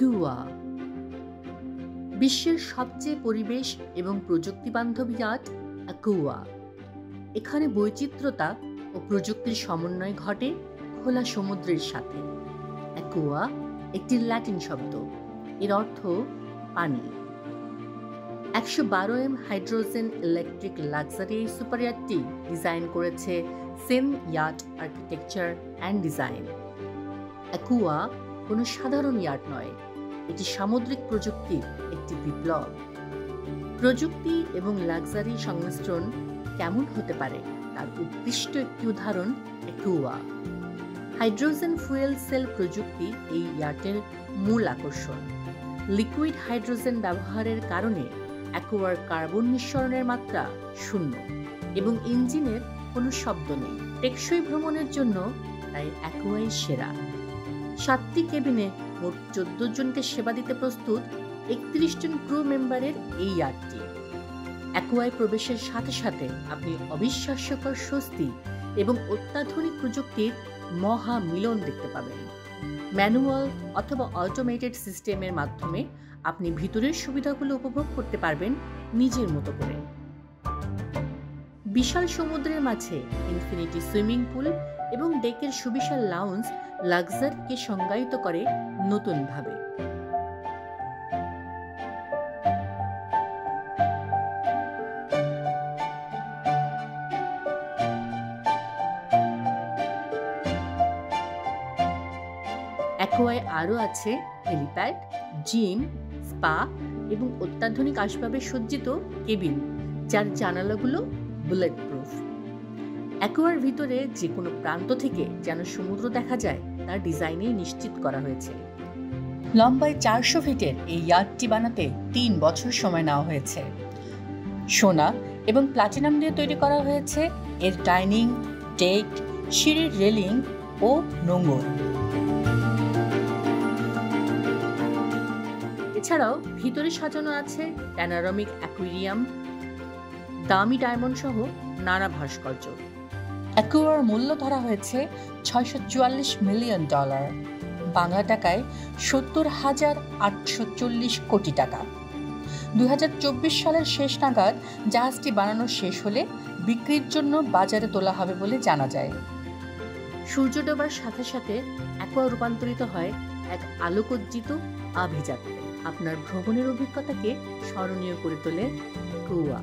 Aqua বিশ্বের সবচেয়ে পরিবেশ এবং প্রযুক্তি বান্ধব ইয়াট অ্যাকুয়া। এখানে বৈচিত্র্যতা ও প্রযুক্তির সমন্বয় ঘটে খোলা সমুদ্রের সাথে। অ্যাকুয়া একটি ল্যাটিন শব্দ, এর অর্থ পানি। 112 হাইড্রোজেন ইলেকট্রিক লাক্সারি সুপার ইয়াটটি ডিজাইন করেছে সেন yacht architecture and design. Aqua কোনো সাধারণ ইয়াট নয়, এটি সামুদ্রিক প্রযুক্তির একটি বিপ্লব। প্রযুক্তি এবং লাক্সারি সংমিশ্রণ কেমন হতে পারে তার উৎকৃষ্ট একটি উদাহরণ অ্যাকুয়া। হাইড্রোজেন ফুয়েল সেল প্রযুক্তি এই ইয়াটের মূল আকর্ষণ। লিকুইড হাইড্রোজেন ব্যবহারের কারণে অ্যাকুয়ার কার্বন নিঃসরণের মাত্রা 0 এবং ইঞ্জিনের কোনো শব্দ নেই। টেকসই ভ্রমণের জন্য তাই অ্যাকুয়াই সেরা। 7টি কেবিনে মোট 14 জনকে সেবা দিতে প্রস্তুত 31 জন ক্রু মেম্বারের এই ইয়াটটি। অ্যাকুয়ায় প্রবেশের সাথে সাথে আপনি অবিশ্বাস্যকর স্বস্তি এবং অত্যাধুনিক প্রযুক্তির মহা মিলন দেখতে পাবেন। ম্যানুয়াল অথবা অটোমেটেড সিস্টেমের মাধ্যমে আপনি ভিতরের সুবিধাগুলো উপভোগ করতে পারবেন নিজের মতো করে। বিশাল সমুদ্রের মাঝে ইনফিনিটি সুইমিং পুল এবং ডেকের সুবিশাল লাউঞ্জ লাক্সারিকে সংজ্ঞায়িত করে নতুনভাবে। অ্যাকুয়ায় আরও আছে হেলিপ্যাড, জিম, স্পা এবং অত্যাধুনিক আসবাবে সজ্জিত কেবিন, যার জানালাগুলো বুলেট প্রুফ। অ্যাকুয়ার ভিতরে যে কোনো প্রান্ত থেকে যেন সমুদ্র দেখা যায় তার ডিজাইনে নিশ্চিত করা হয়েছে। লম্বায় 400 ফিটের এই ইয়াটটি বানাতে 3 বছর সময় নেওয়া হয়েছে। সোনা এবং প্লাটিনাম দিয়ে তৈরি করা হয়েছে এর ডাইনিং, ডেক, সিঁড়ির রেলিং ও নোঙর। এছাড়াও ভিতরে সাজানো আছে প্যানোরামিক অ্যাকুয়ারিয়াম, দামি ডায়মন্ড সহ নানা ভাস্কর্য। অ্যাকুয়ার মূল্য ধরা হয়েছে $644 মিলিয়ন, বাংলা টাকায় 70,840 কোটি টাকা। 2024 সালের শেষ নাগাদ জাহাজটি বানানো শেষ হলে বিক্রির জন্য বাজারে তোলা হবে বলে জানা যায়। সূর্য ডোবার সাথে সাথে অ্যাকুয়া রূপান্তরিত হয় এক আলোকোজ্জিত আভিজাত্যে। আপনার ভ্রমণের অভিজ্ঞতাকে স্মরণীয় করে তোলে অ্যাকুয়া।